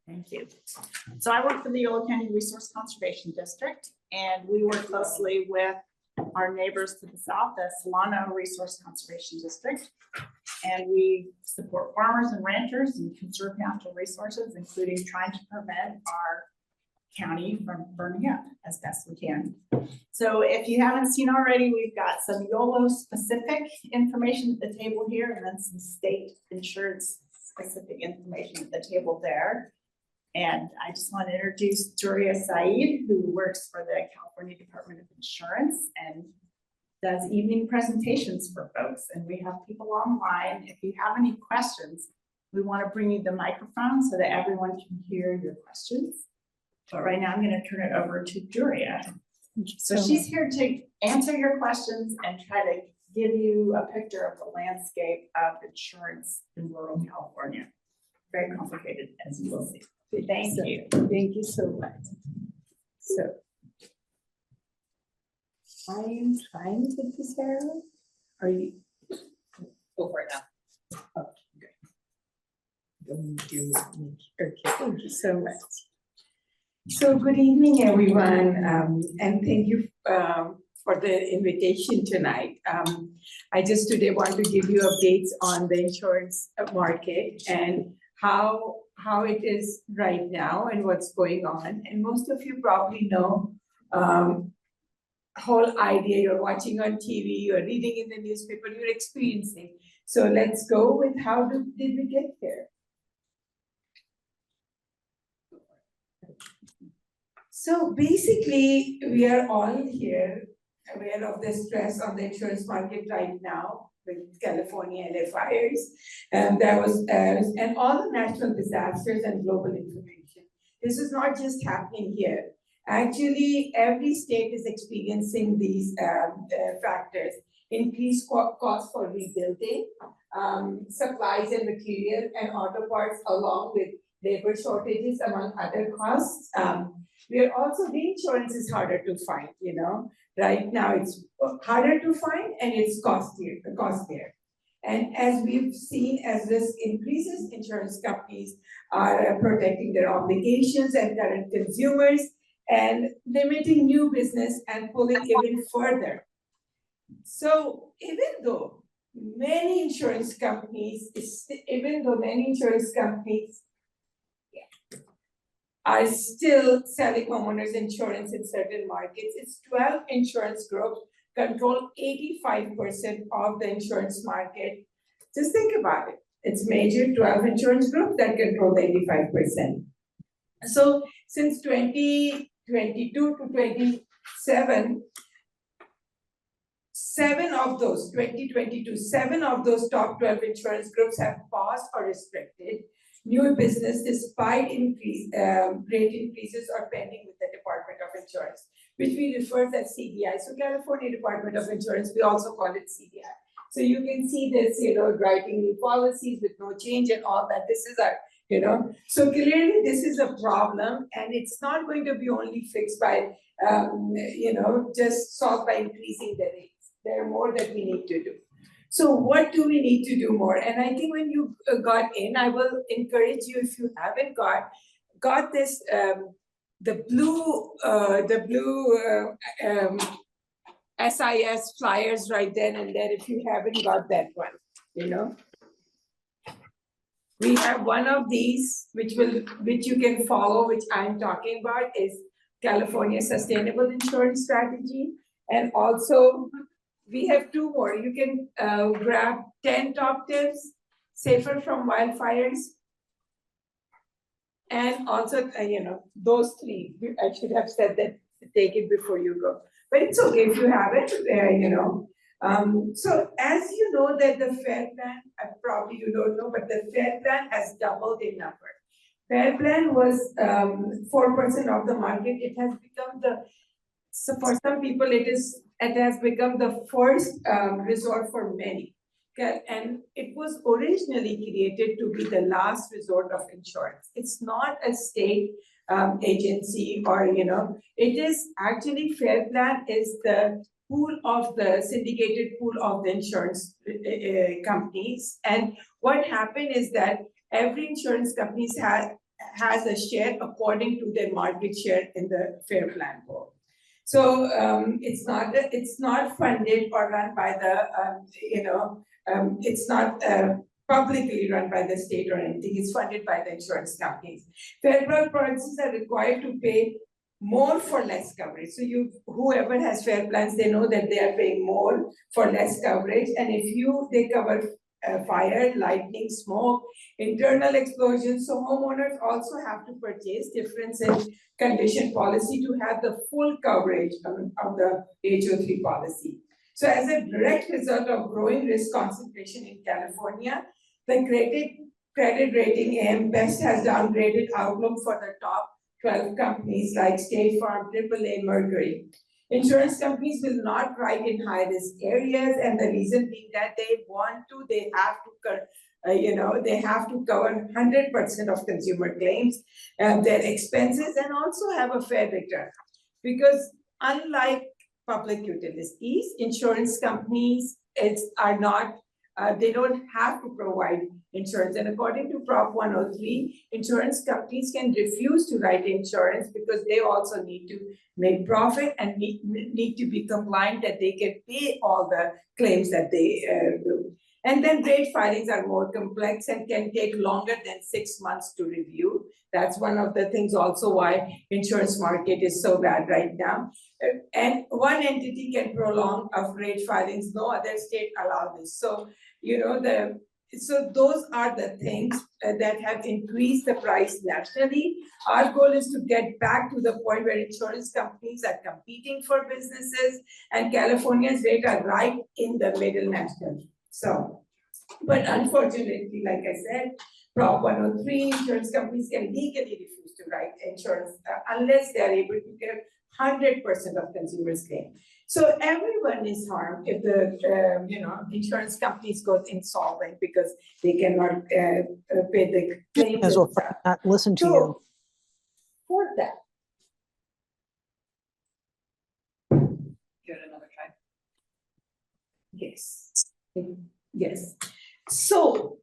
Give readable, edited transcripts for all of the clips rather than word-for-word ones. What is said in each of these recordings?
Thank you. So I work for the Yolo County Resource Conservation District, and we work closely with our neighbors to the south, the Solano Resource Conservation District. And we support farmers and ranchers and conserve natural resources, including trying to prevent our county from burning up as best we can. So if you haven't seen already, we've got some Yolo specific information at the table here, and then some state insurance specific information at the table there. And I just want to introduce Durriya Syed, who works for the California Department of Insurance and does evening presentations for folks. And we have people online. If you have any questions, we want to bring you the microphone so that everyone can hear your questions. But right now I'm going to turn it over to Durriya. So she's here to answer your questions and try to give you a picture of the landscape of insurance in rural California. Very complicated, as you will see. Thank you. Thank you so much. So I am trying to get this arrow. Are you? Go for it now. Okay, thank you so much. So good evening, everyone, and thank you for the invitation tonight. I just today want to give you updates on the insurance market and how it is right now and what's going on. And most of you probably know whole idea. You're watching on TV, you're reading in the newspaper, you're experiencing. So let's go with how did we get here? So basically, we are all here aware of the stress on the insurance market right now with California LA fires, and there was and all the natural disasters and global information. This is not just happening here. Actually, every state is experiencing these factors: increased cost for rebuilding, supplies and material, and auto parts, along with labor shortages, among other costs. We are also, reinsurance is harder to find, you know. Right now it's harder to find and it's costlier. And as we've seen, as risk increases, insurance companies are protecting their obligations and current consumers and limiting new business and pulling even further. So even though many insurance companies are still selling homeowners insurance in certain markets, it's 12 insurance groups control 85% of the insurance market. Just think about it. It's major 12 insurance groups that control 85%. So since 2022 to 27, seven of those top 12 insurance groups have paused or restricted new business despite rate increases or pending with the Department of Insurance, which we refer as CDI. So California Department of Insurance, we also call it CDI. So you can see this, writing new policies with no change and all that. This is our, so clearly this is a problem, and it's not going to be only fixed by, just solved by increasing the rates. There are more that we need to do. So what do we need to do more? And I think when you got in, I will encourage you, if you haven't got this, the blue SIS flyers right then and there, if you haven't got that one, We have one of these, which you can follow, which I'm talking about, is California Sustainable Insurance Strategy. And also, we have two more. You can grab 10 top tips, safer from wildfires. And also, those three. I should have said that, take it before you go. But it's okay if you have it, So as you know that the FAIR Plan, probably you don't know, but the FAIR Plan has doubled in number. FAIR Plan was 4% of the market. It has become so for some people, it has become the first resort for many. And it was originally created to be the last resort of insurance. It's not a state agency or, it is actually FAIR Plan is the syndicated pool of the insurance companies. And what happened is that every insurance company has a share according to their market share in the Fair Plan Board. So it's not funded or run by the it's not publicly run by the state or anything. It's funded by the insurance companies. Fair Plan policies are required to pay more for less coverage. So whoever has fair plans, they know that they are paying more for less coverage. And if they cover fire, lightning, smoke, internal explosions. So homeowners also have to purchase difference in condition policy to have the full coverage of the HO3 policy. So as a direct result of growing risk concentration in California, the credit rating AM Best has downgraded outlook for the top 12 companies like State Farm, AAA, Mercury. Insurance companies will not write in high-risk areas, and the reason being that they have to cover 100% of consumer claims, their expenses, and also have a fair return. Because unlike public utilities, insurance companies they don't have to provide insurance. And according to Prop 103, insurance companies can refuse to write insurance because they also need to make profit and need to be compliant that they can pay all the claims that they do. And then rate filings are more complex and can take longer than 6 months to review. That's one of the things also why insurance market is so bad right now. And one entity can prolong of rate filings, no other state allow this. So, so those are the things that have increased the price nationally. Our goal is to get back to the point where insurance companies are competing for businesses and California's rates are right in the middle nationally. So, but unfortunately, like I said, Prop 103, insurance companies can legally refuse to write insurance unless they are able to get 100% of consumers' claim. So everyone is harmed if the insurance companies go insolvent because they cannot pay the claims. As well, not listen to you. For that. Give it another try. Yes. Yes. So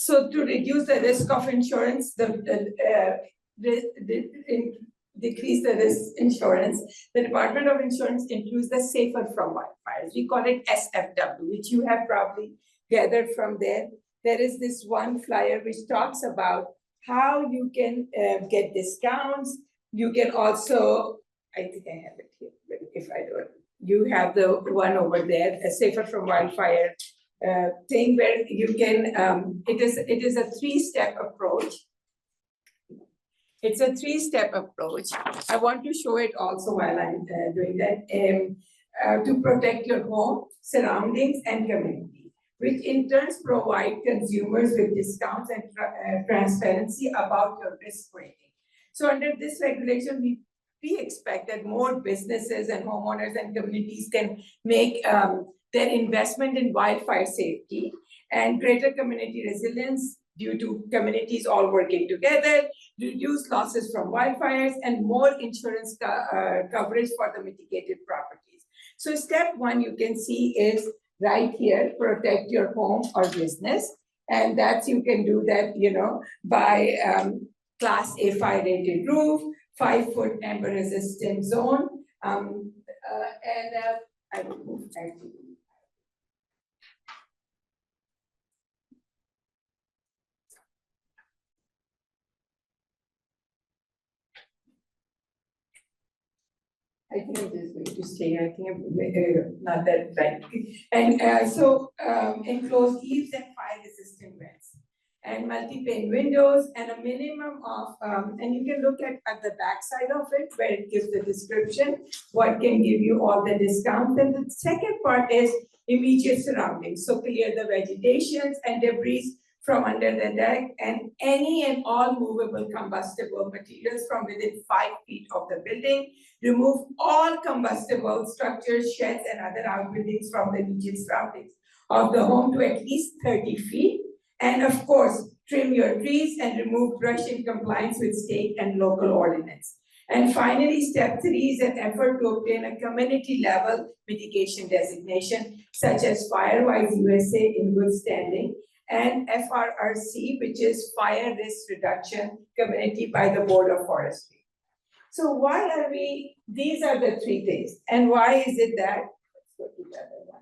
to reduce the risk of insurance, decrease the risk insurance, the Department of Insurance introduced the Safer from Wildfires. We call it SFW, which you have probably gathered from there. There is this one flyer which talks about how you can get discounts. You can also, I think I have it here, but if I don't, you have the one over there, a Safer from Wildfire thing where you can, it is a 3-step approach. It's a 3-step approach. I want to show it also while I'm doing that, to protect your home, surroundings, and community, which in turn provide consumers with discounts and transparency about your risk rating. So under this regulation, we expect that more businesses and homeowners and communities can make their investment in wildfire safety and greater community resilience due to communities all working together, reduce losses from wildfires, and more insurance coverage for the mitigated properties. So step 1 you can see is right here, protect your home or business. And that's, you can do that, by Class A fire rated roof, 5-foot amber resistant zone, I will move back to I think I'm just going to stay. I think I'm not that right. And so enclosed eaves and fire-resistant vents, and multi-pane windows, and a minimum of, and you can look at the back side of it where it gives the description, what can give you all the discounts. And the second part is immediate surroundings. So clear the vegetations and debris from under the deck, and any and all movable combustible materials from within 5 feet of the building. Remove all combustible structures, sheds, and other outbuildings from the immediate surroundings of the home to at least 30 feet. And of course, trim your trees and remove brush in compliance with state and local ordinance. And finally, step 3 is an effort to obtain a community level mitigation designation, such as Firewise USA in good standing. and FRRC, which is Fire Risk Reduction Committee by the Board of Forestry. So why are these are the three things, and why is it that? Let's go to the other one.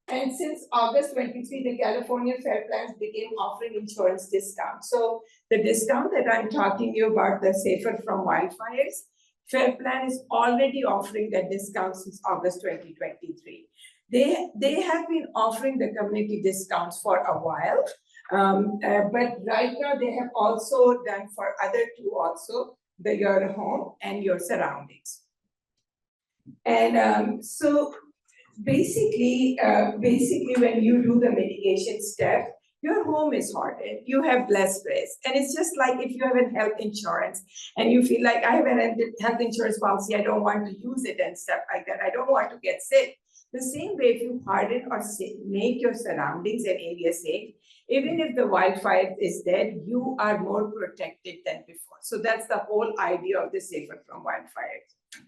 And since August 23, the California Fair Plans began offering insurance discounts. So the discount that I'm talking to you about, the Safer from Wildfires, Fair Plan is already offering that discount since August 2023. They have been offering the community discounts for a while, but right now they have also done for other two also, your home and your surroundings. And so basically when you do the mitigation step, your home is hardened, you have less risk. And it's just like if you have a health insurance and you feel like I have a health insurance policy, I don't want to use it and stuff like that, I don't want to get sick. The same way, if you harden or make your surroundings and area safe, even if the wildfire is dead, you are more protected than before. So that's the whole idea of the Safer from Wildfires.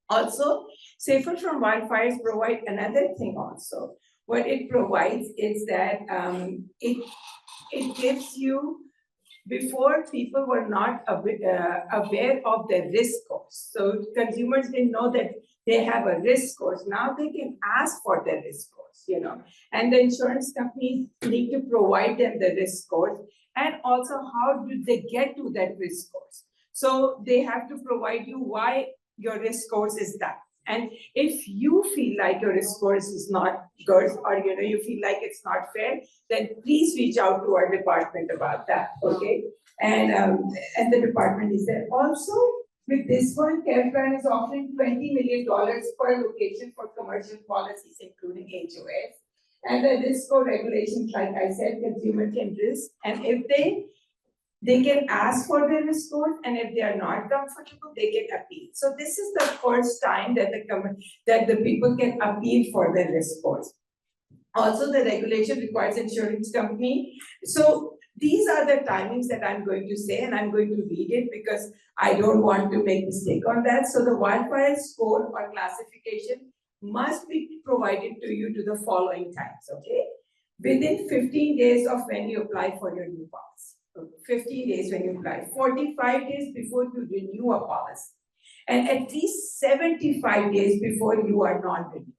Also, Safer from Wildfires provide another thing also. What it provides is that it gives you, before people were not aware of the risk scores. So consumers didn't know that they have a risk scores. Now they can ask for the risk scores, and the insurance companies need to provide them the risk scores, and also how do they get to that risk scores. So they have to provide you why your risk scores is that. And if you feel like your risk scores is not good, or you feel like it's not fair, then please reach out to our department about that, okay? And the department is there. Also, with this one, CarePlan is offering $20 million per location for commercial policies, including HOAs. And the risk score regulations, like I said, consumer can risk, and if they can ask for the risk scores, and if they are not comfortable, they can appeal. So this is the first time that the people can appeal for the risk scores. Also, the regulation requires insurance company. So these are the timings that I'm going to say, and I'm going to read it because I don't want to make mistake on that. So the wildfire score or classification must be provided to you to the following times, okay? Within 15 days of when you apply for your new policy. 15 days when you apply, 45 days before you renew a policy, and at least 75 days before you are non-renewed.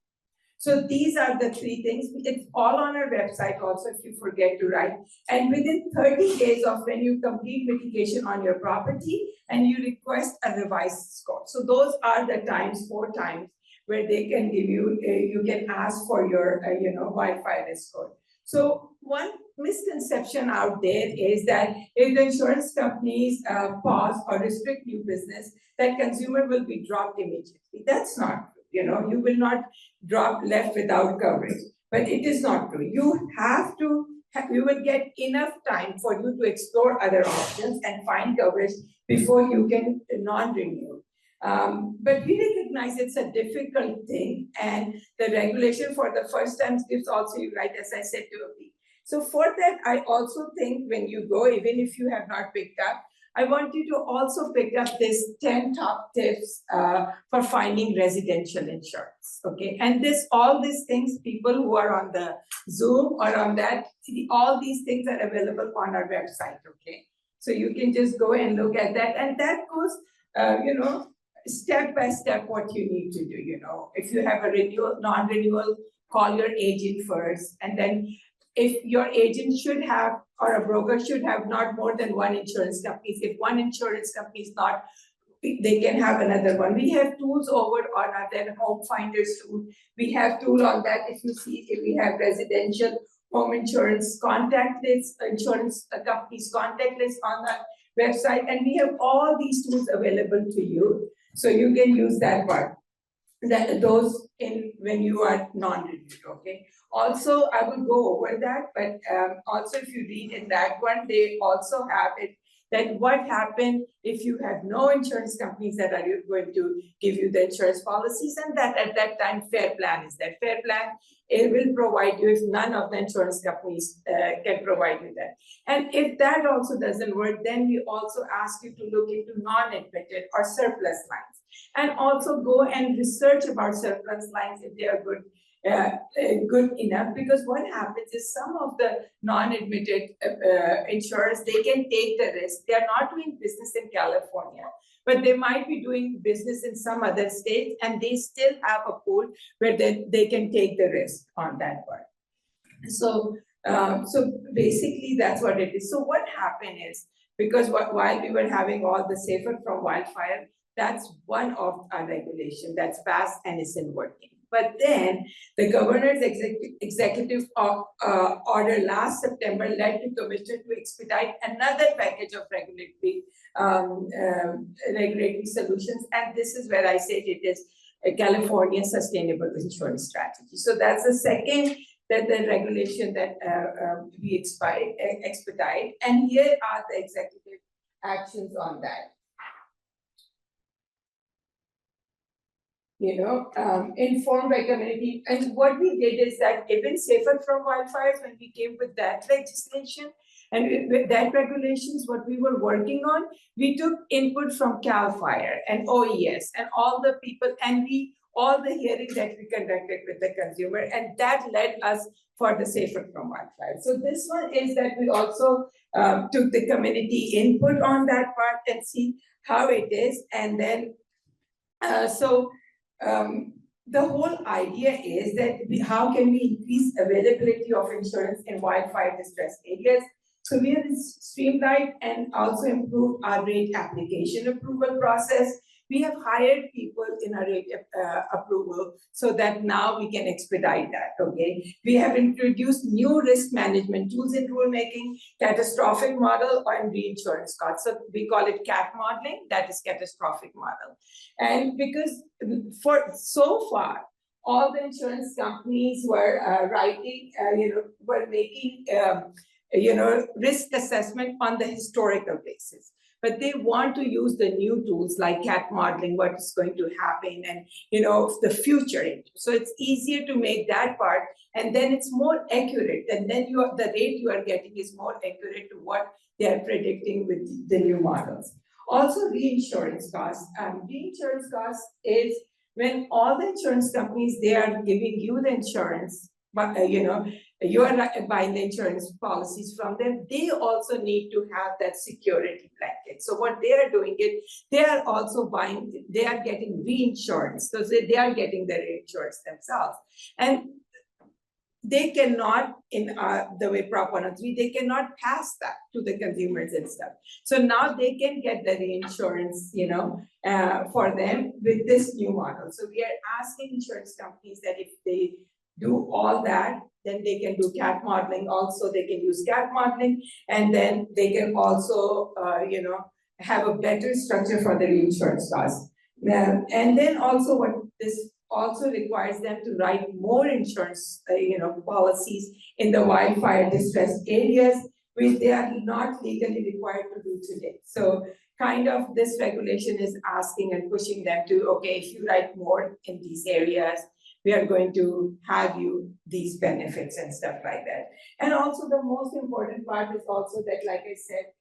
So these are the three things. It's all on our website also if you forget to write. And within 30 days of when you complete mitigation on your property and you request a revised score. So those are the times, 4 times, where they can give you, you can ask for your, wildfire risk score. So one misconception out there is that if the insurance companies pause or restrict new business, that consumer will be dropped immediately. That's not true. You will not drop left without coverage, but it is not true. You will get enough time for you to explore other options and find coverage before you can non-renew. But we recognize it's a difficult thing, and the regulation for the first time gives also you right, as I said, to appeal. So for that, I also think when you go, even if you have not picked up, I want you to also pick up this 10 top tips for finding residential insurance, okay? And all these things, people who are on the Zoom or on that, all these things are available on our website, okay? So you can just go and look at that, and that goes, step by step what you need to do, If you have a non-renewal, call your agent first, and then if your agent should have, or a broker should have not more than one insurance company. If one insurance company is not, they can have another one. We have tools over on our Home Finders tool. We have tool on that. If you see, if we have residential home insurance contact list, insurance companies contact list on the website, and we have all these tools available to you. So you can use that part. Those in when you are non-renewed, okay? Also, I will go over that, but also if you read in that one, they also have it that what happened if you have no insurance companies that are going to give you the insurance policies, and that at that time Fair Plan is that. Fair Plan, it will provide you if none of the insurance companies can provide you that. And if that also doesn't work, then we also ask you to look into non-admitted or surplus lines, and also go and research about surplus lines if they are good. good enough, because what happens is some of the non-admitted insurers, they can take the risk. They are not doing business in California, but they might be doing business in some other states, and they still have a pool where they can take the risk on that part. So, so basically that's what it is. So what happened is, because while we were having all the safer from wildfire, that's one of our regulation that's passed and isn't working. But then the governor's executive order last September led the commission to expedite another package of regulatory solutions. And this is where I said it is a California Sustainable Insurance Strategy. So that's the second that the regulation that we expedite. And here are the executive actions on that. Inform the community. And what we did is that even safer from wildfires, when we came with that legislation and with that regulations, what we were working on, we took input from CAL FIRE and OES and all the people, and all the hearings that we conducted with the consumer, and that led us for the safer from wildfire. So this one is that we also took the community input on that part and see how it is, and then the whole idea is that how can we increase availability of insurance in wildfire distressed areas? So we have streamlined and also improved our rate application approval process. We have hired people in our rate approval so that now we can expedite that, okay? We have introduced new risk management tools in rulemaking, catastrophic model and reinsurance costs. So we call it CAT modeling, that is catastrophic model. And because for so far, all the insurance companies were were making risk assessment on the historical basis. But they want to use the new tools like CAT modeling, what is going to happen, and the future. So it's easier to make that part, and then it's more accurate. And then the rate you are getting is more accurate to what they are predicting with the new models. Also, reinsurance costs. Reinsurance costs is when all the insurance companies, they are giving you the insurance, but you are buying the insurance policies from them, they also need to have that security blanket. So what they are doing is, they are also they are getting reinsurance, so they are getting the reinsurance themselves. And they cannot, in the way Prop 103, they cannot pass that to the consumers and stuff. So now they can get the reinsurance, for them with this new model. So we are asking insurance companies that if they do all that, then they can do CAT modeling. Also, they can use CAT modeling, and then they can also, have a better structure for the reinsurance costs. And then also what this also requires them to write more insurance, policies in the wildfire distressed areas, which they are not legally required to do today. So kind of this regulation is asking and pushing them to, okay, if you write more in these areas, we are going to have you these benefits and stuff like that. And also the most important part is also that, like I said,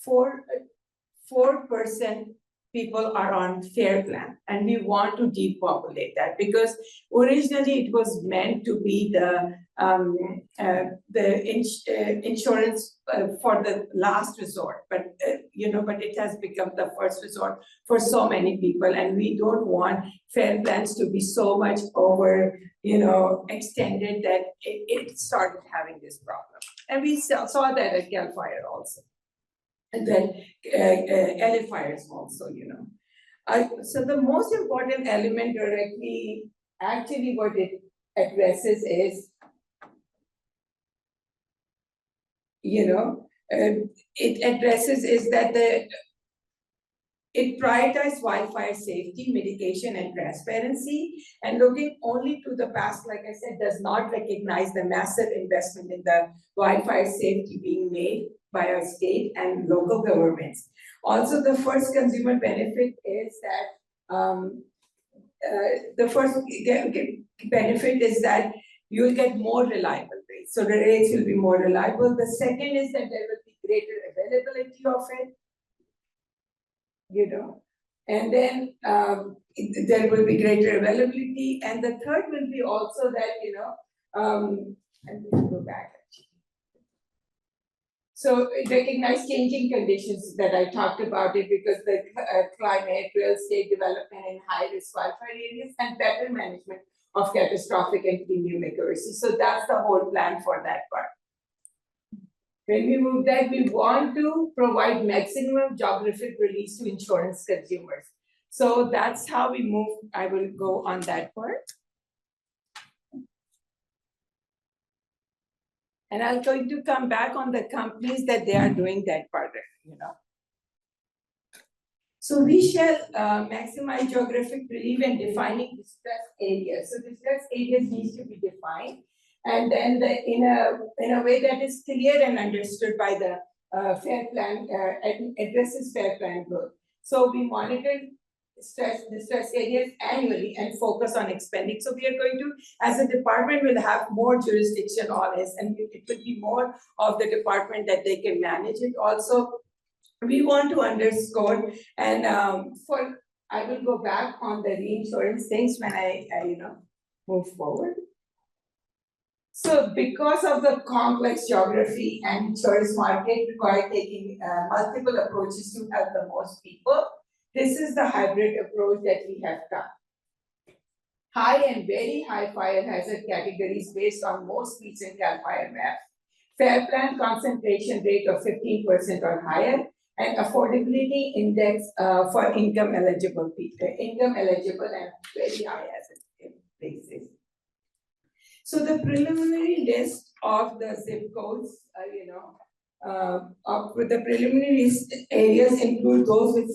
4% people are on fair plan, and we want to depopulate that, because originally it was meant to be the insurance for the last resort, but but it has become the first resort for so many people, and we don't want fair plans to be so much over extended that it started having this problem. And we saw that at CAL FIRE also, and then LA fires also, so the most important element directly, actually what it addresses is, it addresses is that it prioritizes wildfire safety, mitigation, and transparency, and looking only to the past, like I said, does not recognize the massive investment in the wildfire safety being made by our state and local governments. Also, the first consumer benefit is that the first benefit is that you will get more reliable rates. So the rates will be more reliable. The second is that there will be greater availability of it. And then there will be greater availability. And the third will be also that, I'm going to go back. So recognize changing conditions that I talked about it because the climate, real estate development in high risk wildfire areas and better management of catastrophic and premium accuracy. So that's the whole plan for that part. When we move that, we want to provide maximum geographic release to insurance consumers. So that's how we move. I will go on that part. And I'm going to come back on the companies that they are doing that part, So we shall maximize geographic relief and defining distress areas. So distress areas needs to be defined. And then in a way that is clear and understood by the fair plan, addresses fair plan growth. So we monitor distress areas annually and focus on expanding. So we are going to, as a department, will have more jurisdiction on this, and it will be more of the department that they can manage it. Also, we want to underscore, and I will go back on the reinsurance things when I move forward. So because of the complex geography and insurance market require taking multiple approaches to help the most people, this is the hybrid approach that we have done. High and very high fire hazard categories based on most recent CAL FIRE maps. Fair plan concentration rate of 15% or higher, and affordability index for income eligible and very high hazard places. So the preliminary list of the zip codes, with the preliminary list areas include those with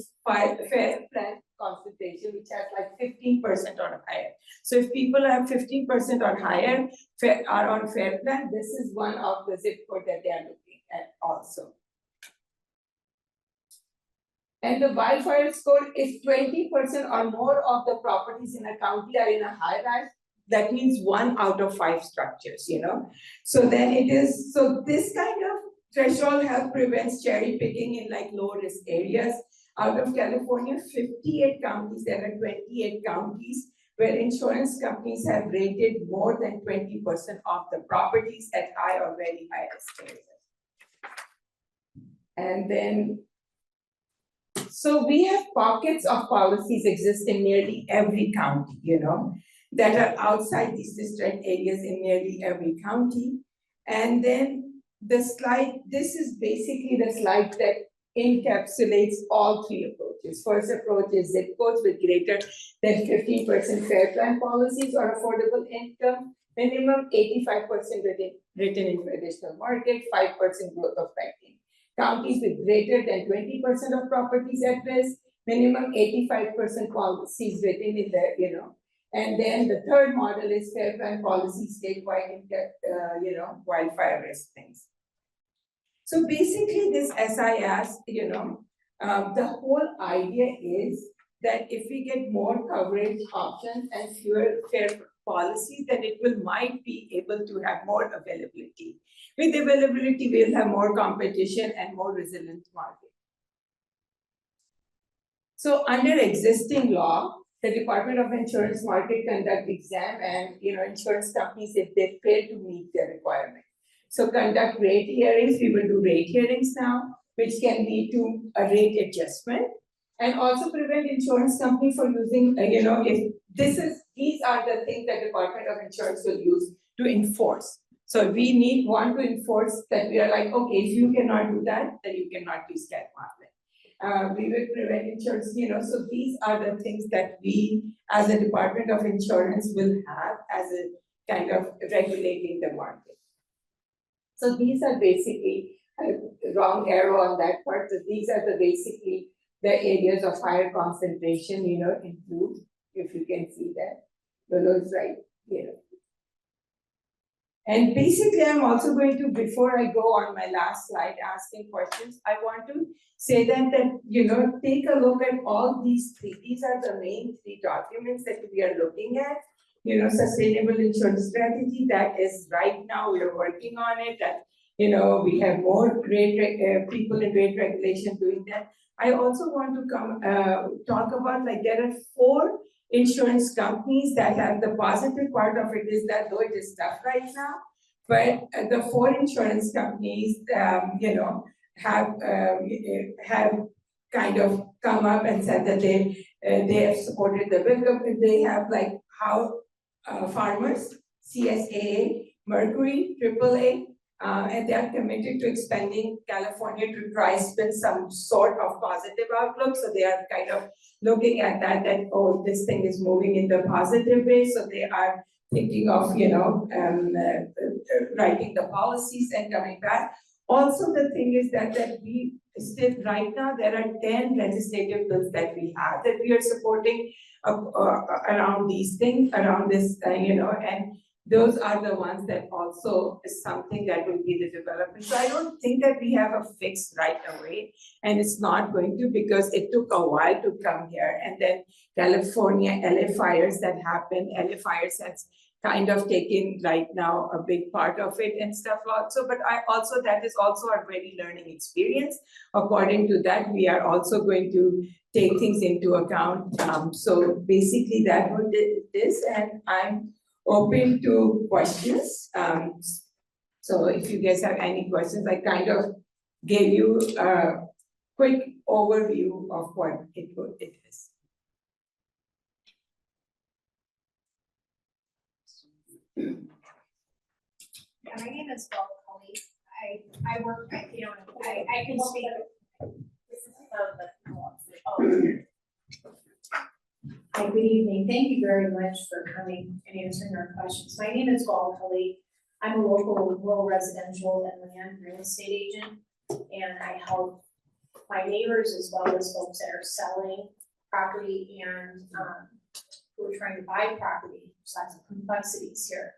fair plan concentration, which has like 15% or higher. So if people have 15% or higher are on fair plan, this is one of the zip code that they are looking at also. And the wildfire score, if 20% or more of the properties in a county are in a high rise, that means 1 out of 5 structures, So then it is, so this kind of threshold help prevents cherry picking in like low risk areas. Out of California, 58 counties, there are 28 counties where insurance companies have rated more than 20% of the properties at high or very high risk areas. And then, so we have pockets of policies exist in nearly every county, that are outside these distress areas in nearly every county. And then the slide, this is basically the slide that encapsulates all 3 approaches. First approach is zip codes with greater than 15% fair plan policies or affordable income, minimum 85% written in traditional market, 5% growth of banking. Counties with greater than 20% of properties at risk, minimum 85% policies written in the, And then the third model is fair plan policy statewide, wildfire risk things. So basically this SIS, the whole idea is that if we get more coverage options and fewer fair policies, then it might be able to have more availability. With availability, we'll have more competition and more resilient market. So under existing law, the Department of Insurance Market conduct exam and insurance companies if they fail to meet their requirement. So conduct rate hearings, we will do rate hearings now, which can lead to a rate adjustment. And also prevent insurance company from using, if these are the things that Department of Insurance will use to enforce. So we want to enforce that we are like, okay, if you cannot do that, then you cannot be scat modeling. We will prevent insurance, so these are the things that we as a Department of Insurance will have as a kind of regulating the market. So these are basically, wrong arrow on that part, so these are basically the areas of higher concentration, include, if you can see that, Yolo is right here. And basically, I'm also going to, before I go on my last slide asking questions, I want to say that, take a look at all these 3. These are the main 3 documents that we are looking at. Sustainable insurance strategy, that is right now we are working on it. That, we have more people in rate regulation doing that. I also want to talk about, like, there are 4 insurance companies that have the positive part of it is that though it is tough right now, but the 4 insurance companies, have kind of come up and said that they have supported the bill. They have like how farmers, CSAA, Mercury, AAA, and they are committed to expanding California to try spin some sort of positive outlook. So they are kind of looking at that, oh, this thing is moving in the positive way. So they are thinking of, writing the policies and coming back. Also, the thing is that we still, right now, there are 10 legislative bills that we have that we are supporting around these things, around this, and those are the ones that also is something that will be the development. So I don't think that we have a fix right away, and it's not going to, because it took a while to come here, and then California, LA fires that happened, LA fires has kind of taken right now a big part of it and stuff also, but that is also a very learning experience. According to that, we are also going to take things into account. So basically that what it is, and I'm open to questions. So if you guys have any questions, I kind of gave you a quick overview of what it is. Yeah, my name is Paul Cully. I work, I can speak. Hi, good evening. Thank you very much for coming and answering our questions. My name is Paul Cully. I'm a local rural residential and land real estate agent, and I help my neighbors as well as folks that are selling property and who are trying to buy property. There's lots of complexities here.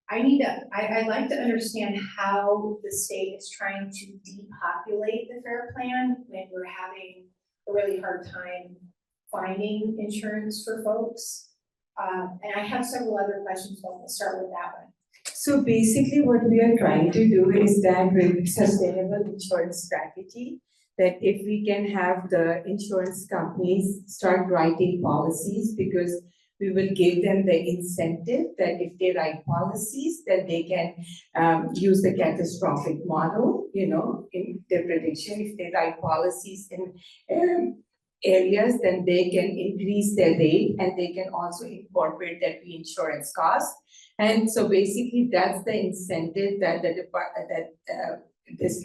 I'd like to understand how the state is trying to depopulate the FAIR Plan when we're having a really hard time finding insurance for folks. And I have several other questions, but we'll start with that one. So basically what we are trying to do is that with sustainable insurance strategy, that if we can have the insurance companies start writing policies, because we will give them the incentive that if they write policies, that they can use the catastrophic model, in their prediction. If they write policies in areas, then they can increase their rate, and they can also incorporate that reinsurance cost. And so basically that's the incentive that this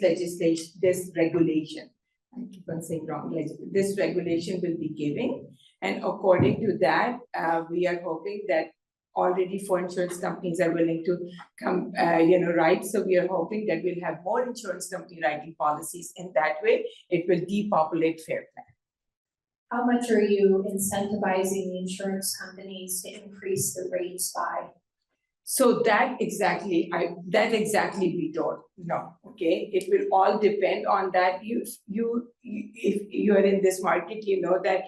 regulation, I keep on saying wrong, this regulation will be giving. And according to that, we are hoping that already 4 insurance companies are willing to come, write. So we are hoping that we'll have more insurance company writing policies. In that way, it will depopulate FAIR Plan. How much are you incentivizing the insurance companies to increase the rates by? So that exactly we don't know, okay? It will all depend on that. If you are in this market, you know that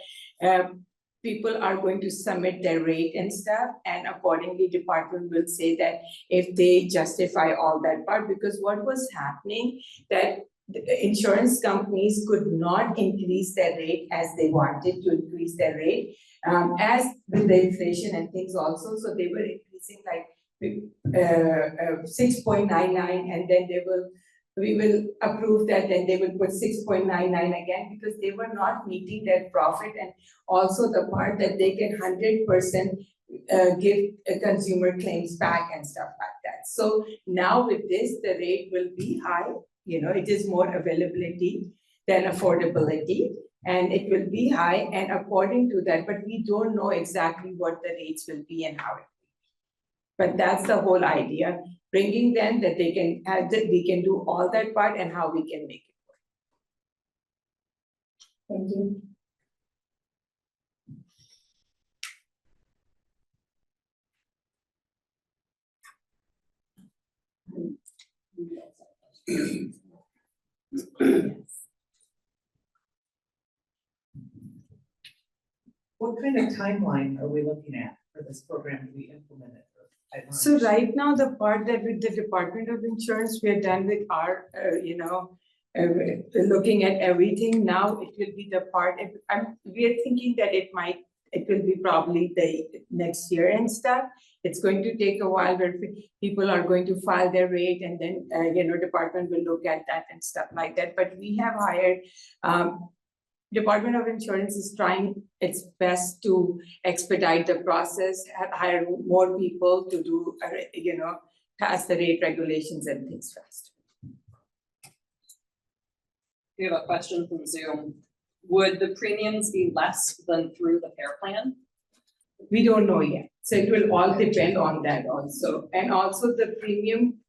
people are going to submit their rate and stuff, and accordingly department will say that if they justify all that part, because what was happening that the insurance companies could not increase their rate as they wanted to increase their rate, as with the inflation and things also. So they were increasing like 6.99, and then we will approve that, then they will put 6.99 again, because they were not meeting their profit, and also the part that they can 100% give consumer claims back and stuff like that. So now with this, the rate will be high. It is more availability than affordability, and it will be high, and according to that, but we don't know exactly what the rates will be and how it will be. But that's the whole idea, bringing them that they can add that we can do all that part and how we can make it work. Thank you. What kind of timeline are we looking at for this program to be implemented? So right now, the part that with the Department of Insurance, we are done with our, looking at everything now, it will be the part, we are thinking that it will be probably the next year and stuff. It's going to take a while where people are going to file their rate and then, department will look at that and stuff like that. But we have hired, Department of Insurance is trying its best to expedite the process, hire more people to do, pass the rate regulations and things fast. We have a question from Zoom. Would the premiums be less than through the FAIR plan? We don't know yet, so it will all depend on that also, and also the premium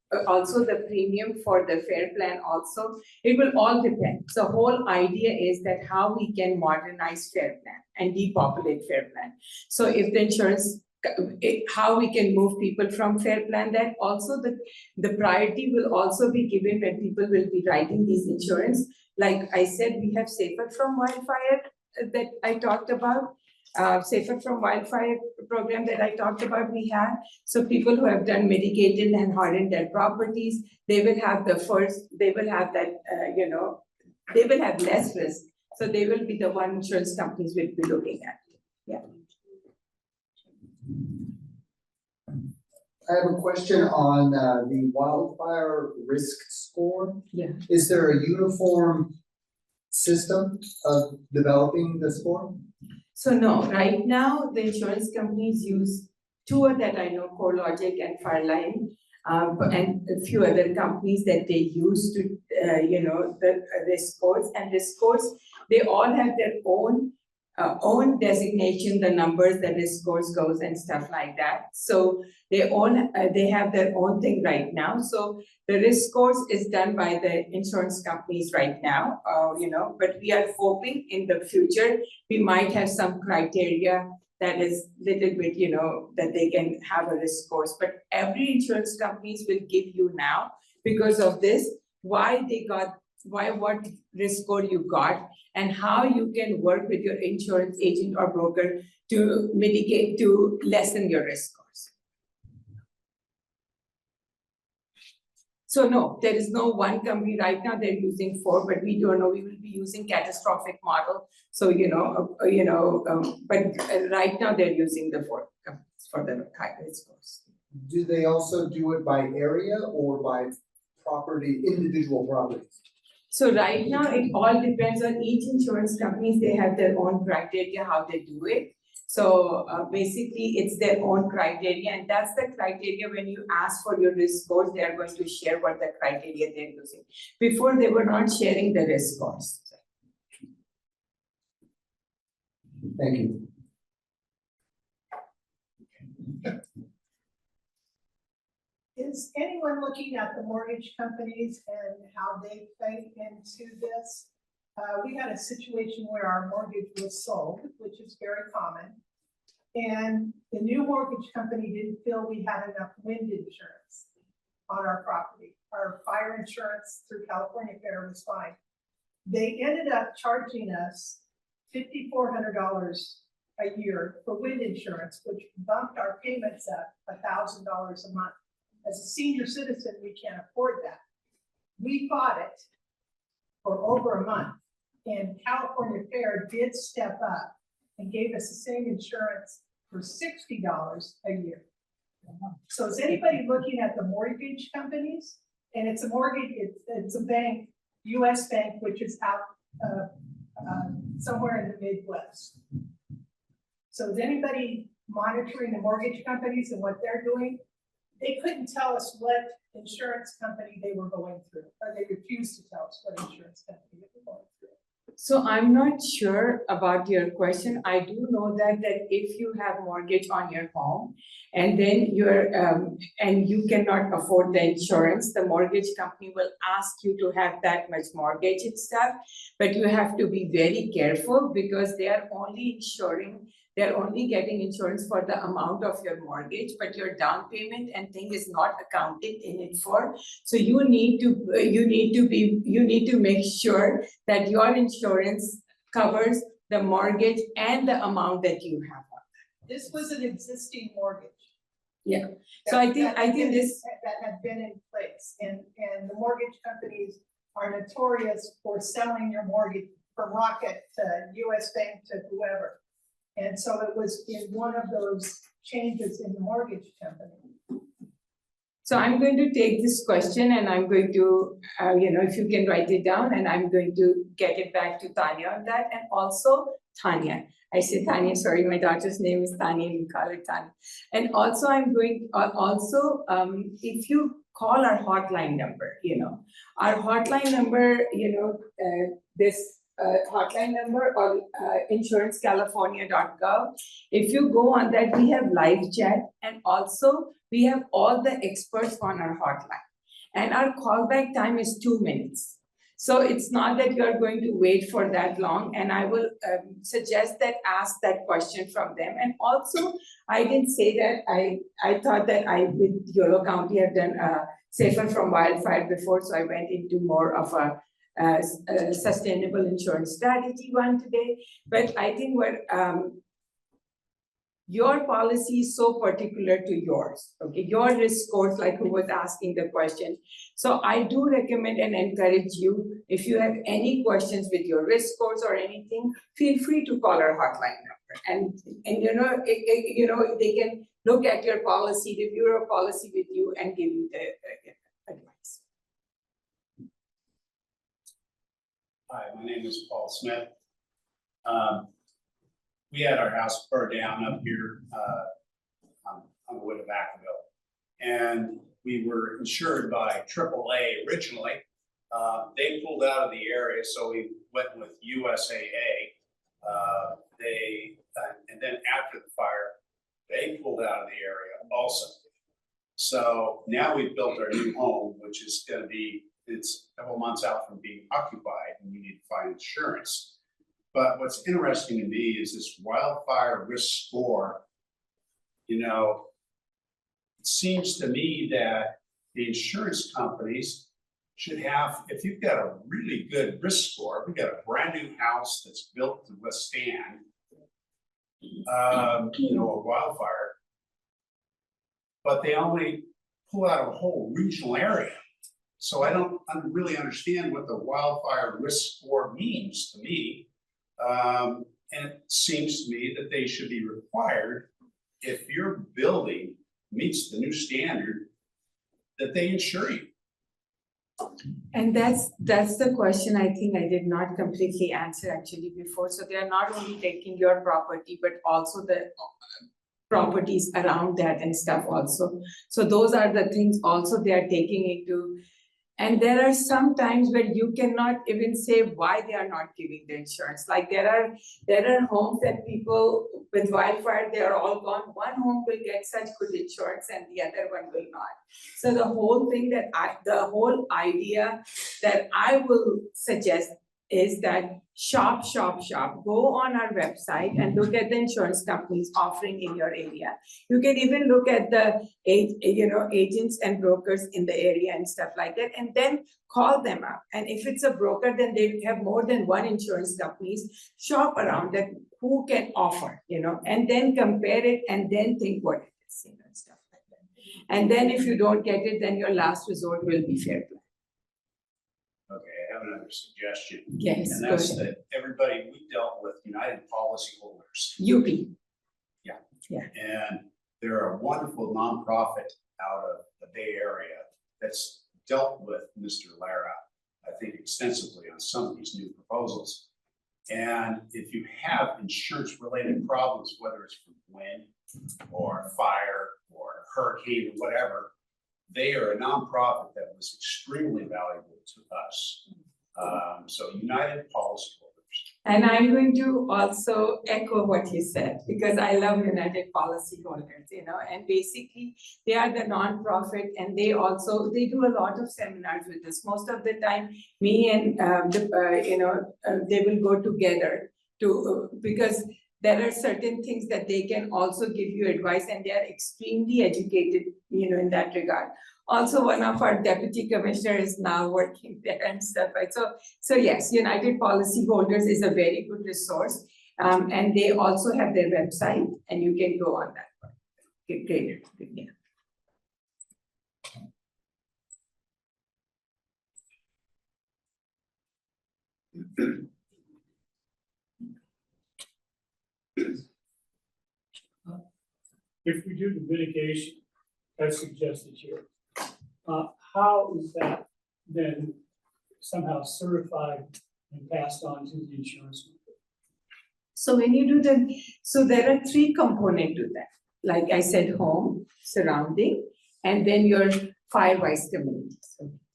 for the FAIR plan also, it will all depend. So whole idea is that how we can modernize FAIR plan and depopulate FAIR plan. So if the insurance, how we can move people from FAIR plan, that also the priority will also be given when people will be writing these insurance. Like I said, we have Safer from Wildfire that I talked about. Safer from Wildfire program that I talked about we have. So people who have done mitigated and hardened their properties, they will have that, they will have less risk. So they will be the one insurance companies will be looking at. Yeah. I have a question on the wildfire risk score. Yeah. Is there a uniform system of developing the score? So no, right now, the insurance companies use two that I know, CoreLogic and Fireline, and a few other companies that they use to, the risk scores. And risk scores, they all have their own designation, the numbers that risk scores goes and stuff like that. So they have their own thing right now. So the risk scores is done by the insurance companies right now, but we are hoping in the future, we might have some criteria that is little bit, that they can have a risk scores. But every insurance companies will give you now, because of this, what risk score you got, and how you can work with your insurance agent or broker to mitigate, to lessen your risk scores. So no, there is no one company right now, they're using 4, but we don't know, we will be using catastrophic model. So, but right now they're using the 4 companies for the high risk scores. Do they also do it by area or by property, individual properties? So right now, it all depends on each insurance companies, they have their own criteria, how they do it. So basically, it's their own criteria, and that's the criteria when you ask for your risk scores, they are going to share what the criteria they're using. Before, they were not sharing the risk scores. Thank you. Is anyone looking at the mortgage companies and how they play into this? We had a situation where our mortgage was sold, which is very common. And the new mortgage company didn't feel we had enough wind insurance on our property. Our fire insurance through California FAIR was fine. They ended up charging us $5,400 a year for wind insurance, which bumped our payments up $1,000 a month. As a senior citizen, we can't afford that. We fought it for over a month, and California FAIR did step up and gave us the same insurance for $60 a year. So is anybody looking at the mortgage companies? And it's a mortgage, it's a bank, US bank, which is out somewhere in the Midwest. So is anybody monitoring the mortgage companies and what they're doing? They couldn't tell us what insurance company they were going through, or they refused to tell us what insurance company they were going through. So I'm not sure about your question. I do know that if you have mortgage on your home and then and you cannot afford the insurance, the mortgage company will ask you to have that much mortgage and stuff, but you have to be very careful because they are only insuring, they're only getting insurance for the amount of your mortgage, but your down payment and thing is not accounted in it for. So you need to make sure that your insurance covers the mortgage and the amount that you have. This was an existing mortgage. Yeah. So I think this that had been in place, and the mortgage companies are notorious for selling your mortgage from Rocket to US Bank to whoever. And so it was in one of those changes in the mortgage company. So I'm going to take this question and I'm going to, if you can write it down, and I'm going to get it back to Tanya on that. And also Tanya, I say Tanya, sorry, my daughter's name is Tanya, you call it Tanya. And also I'm going, if you call our hotline number, our hotline number, this hotline number or insurancecalifornia.gov. If you go on that, we have live chat, and also we have all the experts on our hotline. And our callback time is 2 minutes. So it's not that you're going to wait for that long, and I will suggest that ask that question from them. And also, I didn't say that, I thought that with Yolo County, have done Safer from Wildfire before, so I went into more of a sustainable insurance strategy one today. But I think what your policy is so particular to yours, okay? Your risk scores, like who was asking the question. So I do recommend and encourage you, if you have any questions with your risk scores or anything, feel free to call our hotline number. And they can look at your policy, review your policy with you, and give you the advice. Hi, my name is Paul Smith. We had our house burned down up here on the wood of Vacaville. And we were insured by AAA originally. They pulled out of the area, so we went with USAA. And then after the fire, they pulled out of the area also. So now we've built our new home, which is going to be, it's a couple months out from being occupied, and we need to find insurance. But what's interesting to me is this wildfire risk score. It seems to me that the insurance companies should have, if you've got a really good risk score, we've got a brand new house that's built to withstand, a wildfire, but they only pull out a whole regional area. So I don't really understand what the wildfire risk score means to me. And it seems to me that they should be required, if your building meets the new standard, that they insure you. And that's the question I think I did not completely answer actually before. So they are not only taking your property, but also the properties around that and stuff also. So those are the things also they are taking into. And there are some times where you cannot even say why they are not giving the insurance. Like there are homes that people with wildfire, they are all gone. One home will get such good insurance and the other one will not. So the whole thing the whole idea that I will suggest is that shop. Go on our website and look at the insurance companies offering in your area. You can even look at the agents and brokers in the area and stuff like that, and then call them up. And if it's a broker, then they have more than one insurance companies. Shop around that who can offer, and then compare it and then think what it is, and stuff like that. And then if you don't get it, then your last resort will be fair play. Okay, I have another suggestion. Yes, And go that's ahead. that everybody we dealt with, United Policyholders. UP. And they're a wonderful nonprofit out of the Bay Area that's dealt with Mr. Lara, I think, extensively on some of these new proposals. And if you have insurance-related problems, whether it's from wind or fire or hurricane or whatever, they are a nonprofit that was extremely valuable to us. So United Policyholders. And I'm going to also echo what you said, because I love United Policyholders, and basically they are the nonprofit, and they do a lot of seminars with us. Most of the time, me and they will go together because there are certain things that they can also give you advice, and they are extremely educated, in that regard. Also, one of our deputy commissioners is now working there and stuff, right? So yes, United Policyholders is a very good resource. And they also have their website, and you can go on that one. Great. Yeah. If we do the mitigation as suggested here, how is that then somehow certified and passed on to the insurance company? So when you do the, so there are three components to that. Like I said, home, surrounding, and then your fire-wise community.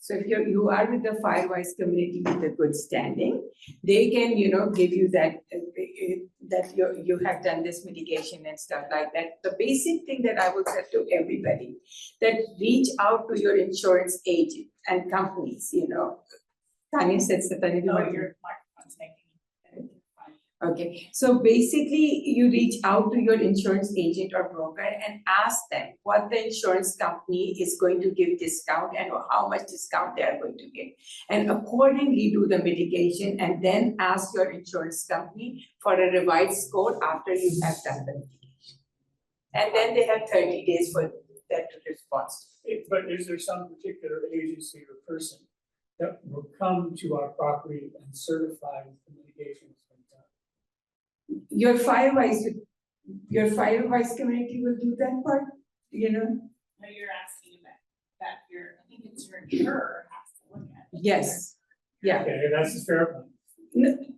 So if you are with the fire-wise community with a good standing, they can, give you that, that you have done this mitigation and stuff like that. The basic thing that I would say to everybody, that reach out to your insurance agent and companies, Tanya said, Tanya, do you Oh, want to- your microphone's making. Okay, so basically you reach out to your insurance agent or broker and ask them what the insurance company is going to give discount and how much discount they are going to give. And accordingly do the mitigation and then ask your insurance company for a revised quote after you have done the mitigation. And then they have 30 days for that to respond. But is there some particular agency or person that will come to our property and certify the mitigation has been done? Your fire-wise community will do that part, No, you're asking that I think it's your insurer has to look at it. Yes, yeah. Okay, that's a fair point.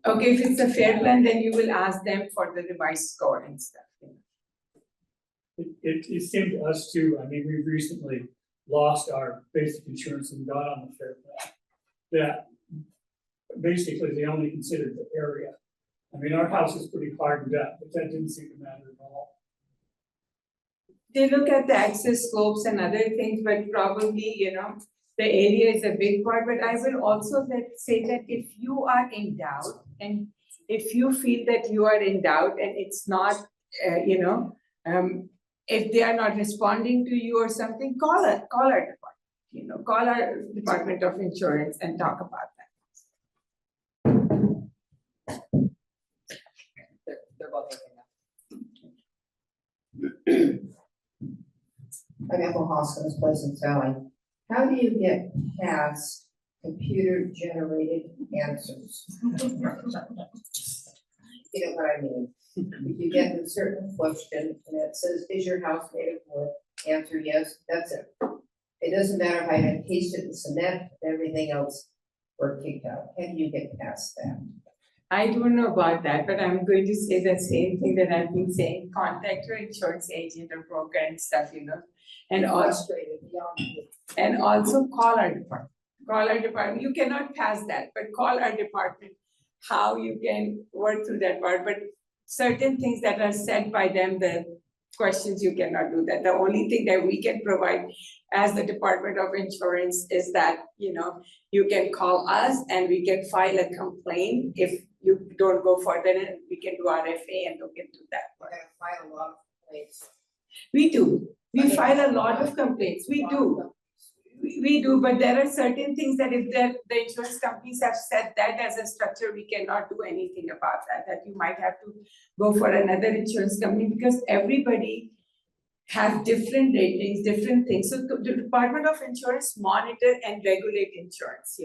Okay, if it's a fair plan, then you will ask them for the revised score and stuff. It seemed to us too, I mean, we recently lost our basic insurance and got on the fair plan. That basically they only considered the area. I mean, our house is pretty hardened up, but that didn't seem to matter at all. They look at the access scopes and other things, but probably, the area is a big part, but I will also say that if you are in doubt and if you feel that you are in doubt and it's not, if they are not responding to you or something, call our department, call our Department of Insurance and talk about that. They're both okay now. I'm Ethel Hoskins, Pleasant Valley. How do you get past computer-generated answers? You know what I mean? If you get a certain question and it says, is your house made of wood? Answer yes, that's it. It doesn't matter if I had pasted in cement, everything else were kicked out. How do you get past that? I don't know about that, but I'm going to say the same thing that I've been saying, contact your insurance agent or broker and stuff, and also, Frustrated beyond me. and also call our department. Call our department, you cannot pass that, but call our department, how you can work through that part, but certain things that are said by them, the questions, you cannot do that. The only thing that we can provide as the Department of Insurance is that, you can call us and we can file a complaint if you don't go further, and we can do RFA and look into that I part. gotta file a lot of complaints. We do, we file a lot of complaints, we do. We do, but there are certain things that if the insurance companies have set that as a structure, we cannot do anything about that you might have to go for another insurance company because everybody have different ratings, different things. So the Department of Insurance monitor and regulate insurance,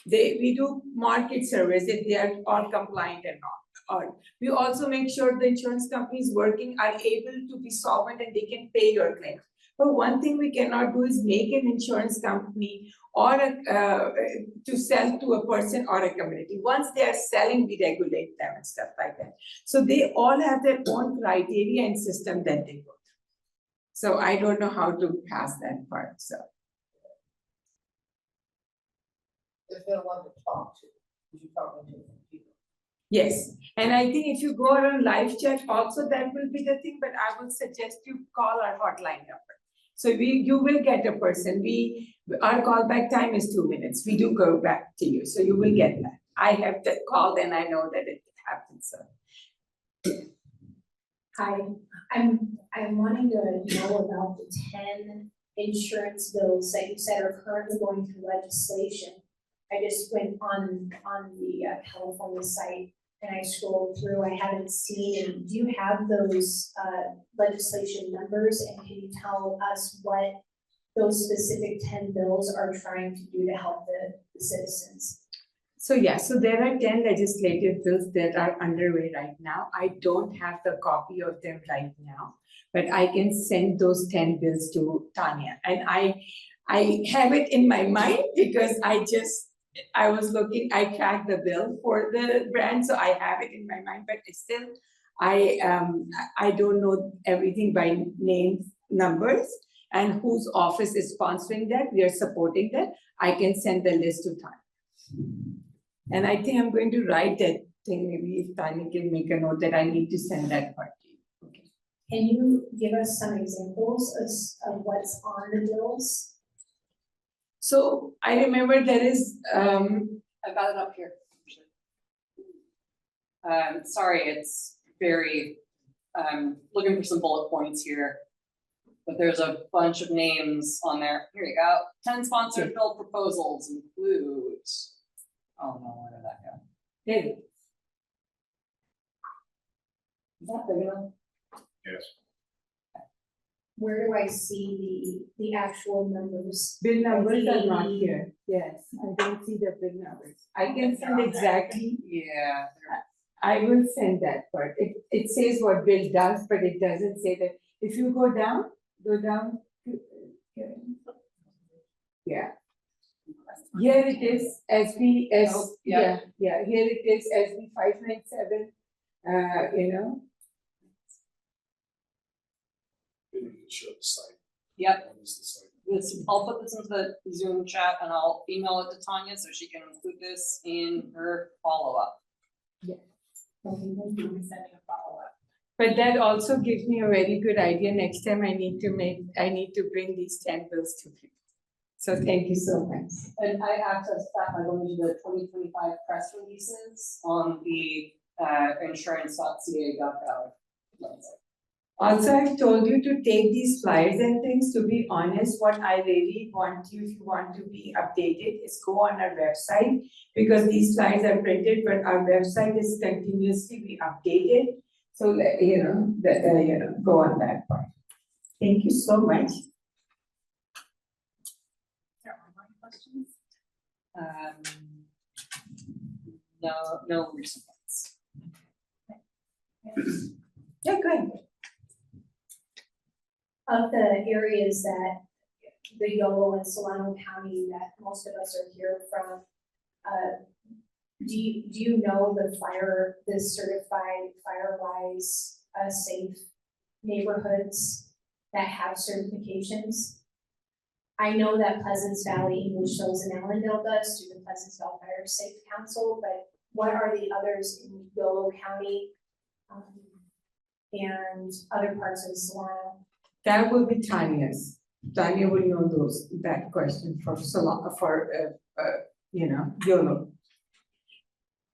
we do market surveys if they are all compliant or not. Or we also make sure the insurance companies working are able to be solvent and they can pay your claim. But one thing we cannot do is make an insurance company or to sell to a person or a community. Once they are selling, we regulate them and stuff like that. So they all have their own criteria and system that they go through. So I don't know how to pass that part, so. There's no one to talk to. You're talking to people. Yes, and I think if you go on live chat also, that will be the thing, but I would suggest you call our hotline number. So you will get a person, our callback time is 2 minutes, we do go back to you, so you will get that. I have that called and I know that it happens, so. Hi, I'm wanting to know about the 10 insurance bills that you said are currently going through legislation. I just went on the California site and I scrolled through, I haven't seen, and do you have those legislation numbers, and can you tell us what those specific 10 bills are trying to do to help the citizens? So yeah, so there are 10 legislative bills that are underway right now. I don't have the copy of them right now, but I can send those 10 bills to Tanya. And I have it in my mind because I was looking, I tracked the bill for the brand, so I have it in my mind, but it's still, I don't know everything by names, numbers, and whose office is sponsoring that, we are supporting that. I can send the list to Tanya. And I think I'm going to write that thing, maybe if Tanya can make a note that I need to send that part to you. Okay. Can you give us some examples of what's on the bills? So I remember there is, I've got it up here. Sorry, it's very, looking for some bullet points here. But there's a bunch of names on there. Here you go. 10 sponsored bill proposals include. Oh no, where did that go? there, Is that big enough? Yes. Where do I see the actual numbers? bill numbers are not here. Yes, I don't see the bill numbers. I can send exactly, Yeah. I will send that part. It says what bill does, but it doesn't say that. If you go down. Yeah. Here it is, SB, Oh, yeah. here it is, SB 597, you know. Show the site. Yep. What is the site? I'll put this into the Zoom chat and I'll email it to Tanya so she can include this in her follow-up. But that also gives me a very good idea. Next time I need to bring these 10 bills to you. So thank you so much. And I accessed that by going to the 2025 press releases on the insurance.ca.gov website. Also, I've told you to take these flyers and things. To be honest, what I really want you, if you want to be updated, is go on our website, because these flyers are printed, but our website is continuously be updated. So let go on that part. Thank you so much. There are more questions? No recent ones. Yeah, go ahead. Of the areas that the Yolo and Solano County that most of us are here from, do you know the certified FireWise safe neighborhoods that have certifications? I know that Pleasants Valley English Hills and Allendale does through the Pleasants Valley Fire Safe Council, but what are the others in Yolo County and other parts of Solano? That will be Tanya's. Tanya will know that question for Yolo.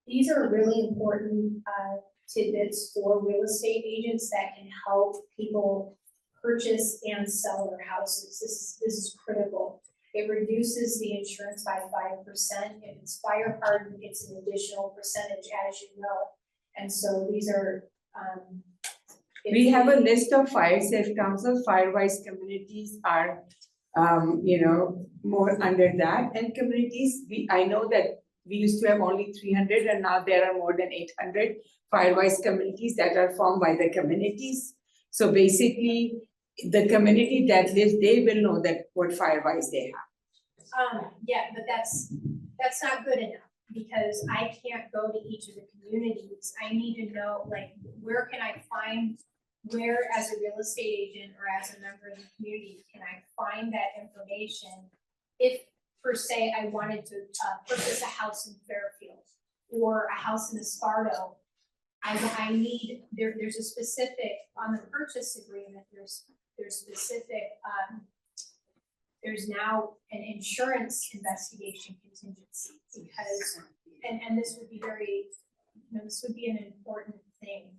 These are really important tidbits for real estate agents that can help people purchase and sell their houses. This is critical. It reduces the insurance by 5%. If it's fire hardened, it's an additional percentage, as you know. And so these are. We have a list of fire safe council, FireWise communities are, more under that, and communities, I know that we used to have only 300 and now there are more than 800 FireWise communities that are formed by the communities. So basically, the community that lives, they will know that what FireWise they have. Yeah, but that's not good enough, because I can't go to each of the communities. I need to know, like, where can I find, where as a real estate agent or as a member of the community, can I find that information? If, per se, I wanted to purchase a house in Fairfield or a house in Esparto, I need, there's a specific, on the purchase agreement, there's specific, there's now an insurance investigation contingency, because, and this would be very, this would be an important thing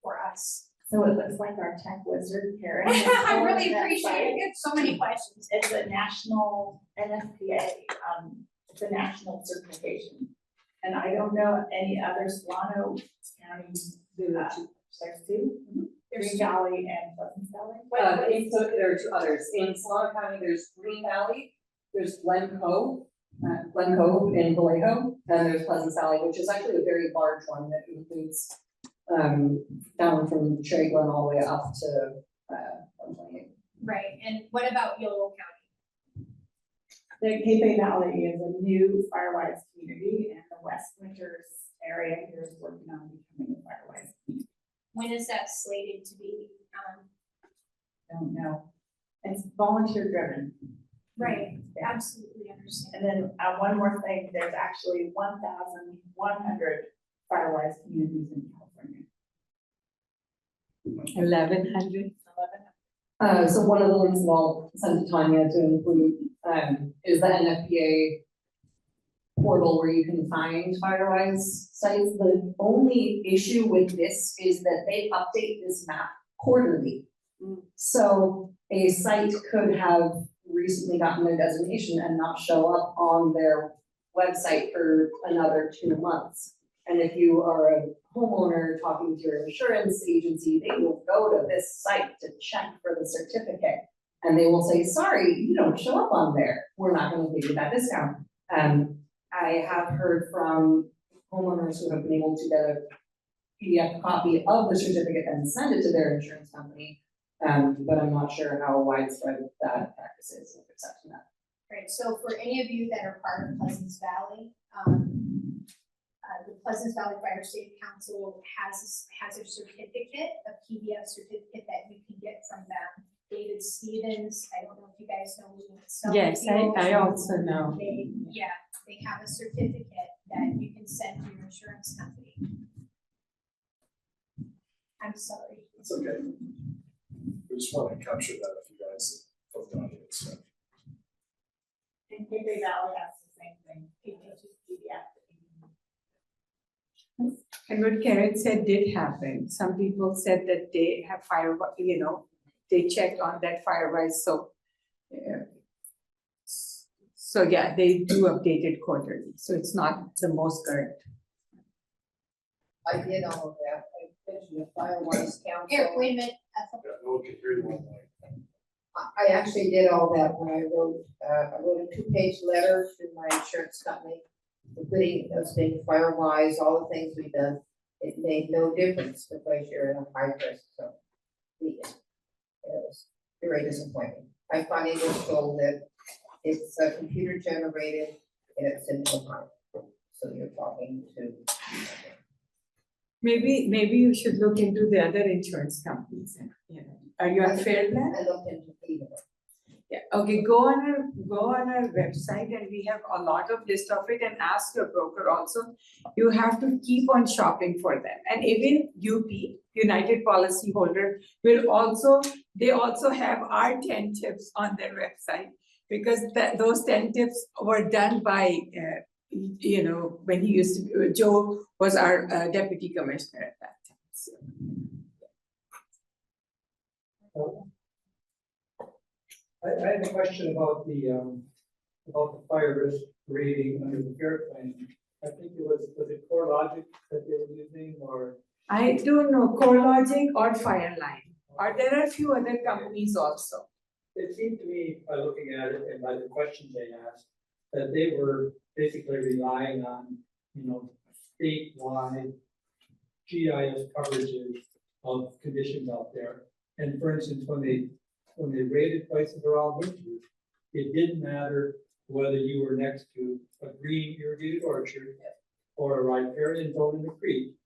for us. So it looks like our tech wizard here. I really appreciate it. I get so many questions. It's a national NFPA, it's a national certification. And I don't know any other Solano County, there's two, Green Valley and Pleasant Valley. So there are two others. In Solano County, there's Green Valley, there's Glen Cove, Glen Cove in Vallejo, and there's Pleasant Valley, which is actually a very large one that includes down from Cherry Glen all the way up to 128. Right, and what about Yolo County? The Cape Valley is a new Firewise community, and the West Winters area here is working on becoming a Firewise community. When is that slated to be? Don't know. It's volunteer driven. Right, absolutely understand. And then one more thing, there's actually 1,100 Firewise communities in California. 1,100. So one of the links that I'll send to Tanya to include is the NFPA portal where you can find Firewise sites. The only issue with this is that they update this map quarterly. So a site could have recently gotten their designation and not show up on their website for another 2 months. And if you are a homeowner talking to your insurance agency, they will go to this site to check for the certificate. And they will say, sorry, you don't show up on there. We're not gonna give you that discount. I have heard from homeowners who have been able to get a PDF copy of the certificate and send it to their insurance company. But I'm not sure how widespread that practice is of accepting that. Right, so for any of you that are part of Pleasants Valley, the Pleasants Valley Fire Safety Council has a certificate, a PDF certificate that you can get from them. David Stevens, I don't know if you guys know who. Yes, I also know. They have a certificate that you can send to your insurance company. I'm sorry. It's okay. We just want to capture that if you guys from the audience. So. And Cape Valley has the same thing. PDF. And what Karen said did happen. Some people said that they have they checked on that Firewise, so. So yeah, they do update it quarterly, so it's not the most current. I did all of that. I mentioned the Firewise Council. Here, wait a minute. Yeah, no one can hear you one way. I actually did all that when I wrote a 2-page letter to my insurance company, including us being Firewise, all the things we've done. It made no difference because you're in a high risk, so it was very disappointing. I finally was told that it's computer generated and it's in Ohio. So you're talking to. Maybe you should look into the other insurance companies, Are you on Fairland? I looked into either. Yeah, okay, go on our website and we have a lot of list of it, and ask your broker also. You have to keep on shopping for them, and even UP, United Policyholder, they also have our 10 tips on their website, because those 10 tips were done by, when he used to, Joe was our deputy commissioner at that time, so. I have a question about the fire risk rating under the FAIR plan. I think was it CoreLogic that they were using, or? I don't know, CoreLogic or Fireline, or there are a few other companies also. It seemed to me, by looking at it and by the questions they asked, that they were basically relying on, statewide GIS coverages of conditions out there. And for instance, when they rated places around winters, it didn't matter whether you were next to a green irrigated orchard or a riparian zone in the creek.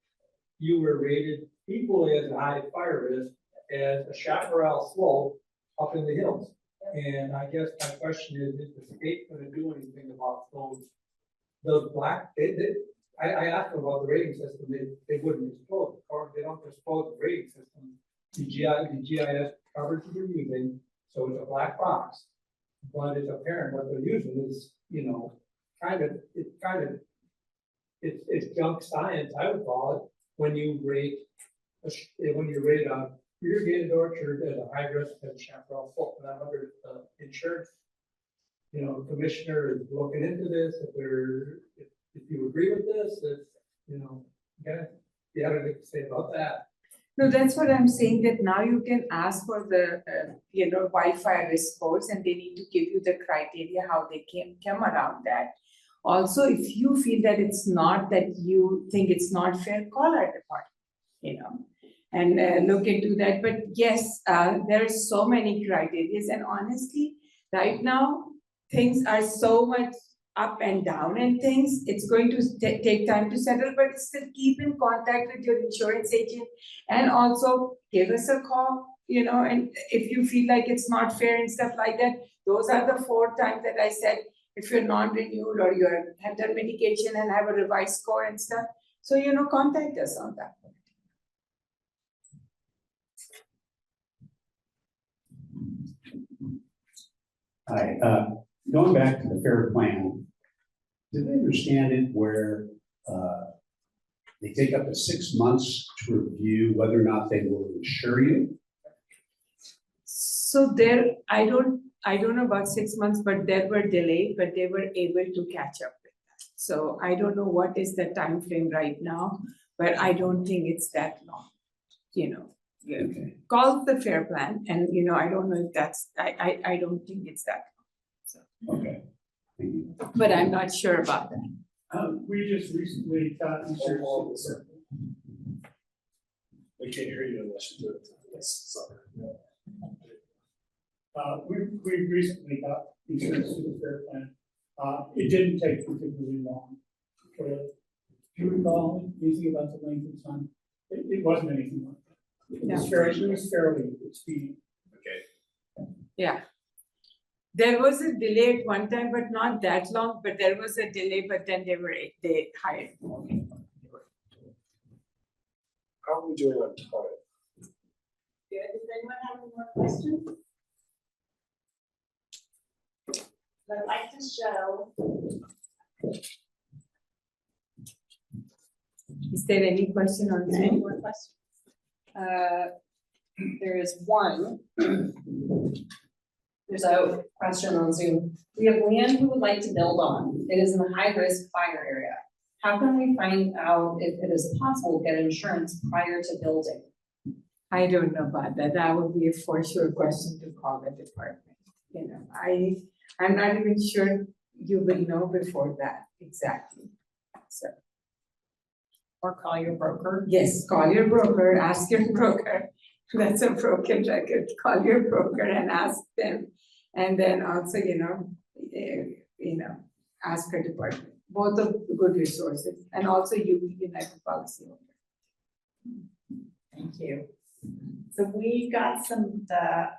You were rated equally as high fire risk as a chaparral slope up in the hills. And I guess my question is the state going to do anything about those black? I asked them about the rating system. They wouldn't disclose it, or they don't disclose the rating system. The GIS coverage you're using, so it's a black box, but it's apparent what they're using is, it's junk science, I would call it, when you rate a irrigated orchard at a high risk of chaparral slope. And I'm under insurance, commissioner is looking into this. If you agree with this, you have to say about that. No, that's what I'm saying, that now you can ask for the, wildfire risk scores, and they need to give you the criteria how they came around that. Also, if you feel that it's not, that you think it's not fair, call our department, and look into that. But yes, there are so many criteria, and honestly, right now, things are so much up and down and things, it's going to take time to settle, but still keep in contact with your insurance agent and also give us a call, and if you feel like it's not fair and stuff like that, those are the 4 times that I said, if you're non-renewed or you're under medication and have a revised score and stuff, so contact us on that. Hi, going back to the fair plan, did I understand it where they take up to 6 months to review whether or not they will insure you? So I don't know about 6 months, but there were delays, but they were able to catch up with that. So I don't know what is the time frame right now, but I don't think it's that long, Okay. Call the fair plan, and I don't know if that's, I don't think it's that long. Okay. Thank you. But I'm not sure about that. We just recently got insurance. We can't hear you unless you do it. Yes, sorry. We recently got insurance through the fair plan. It didn't take particularly long. Do you recall anything about the length of time? It wasn't anything like that. It was fairly speedy. Okay. Yeah. There was a delay at one time, but not that long, but there was a delay, but then they hired more people. How are we doing on time? Good. Does anyone have any more questions? I'd like to show. Is there any question on Any Zoom? more questions? There is one. There's a question on Zoom. We have land we would like to build on. It is in a high-risk fire area. How can we find out if it is possible to get insurance prior to building? I don't know about that. That would be a for sure question to call the department. I'm not even sure you will know before that exactly. So. Or call your broker. Yes, call your broker, ask your broker. That's a broken record. Call your broker and ask them. And then also, ask a department. Both of good resources, and also United Policy Holder. Thank you. So we got the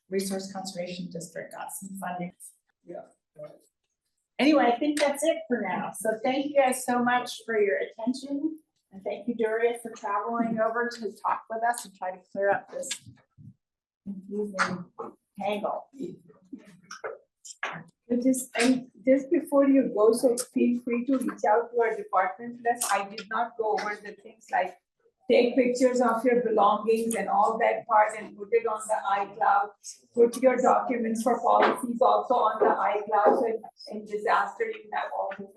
Resource Conservation District got some funding. Yeah. Anyway, I think that's it for now. So thank you guys so much for your attention. And thank you, Durriya, for traveling over to talk with us and try to clear up this confusing tangle. Just before you go, so feel free to reach out to our department. Plus, I did not go over the things like take pictures of your belongings and all that part and put it on the iCloud. Put your documents for policies also on the iCloud, so in disaster you have all this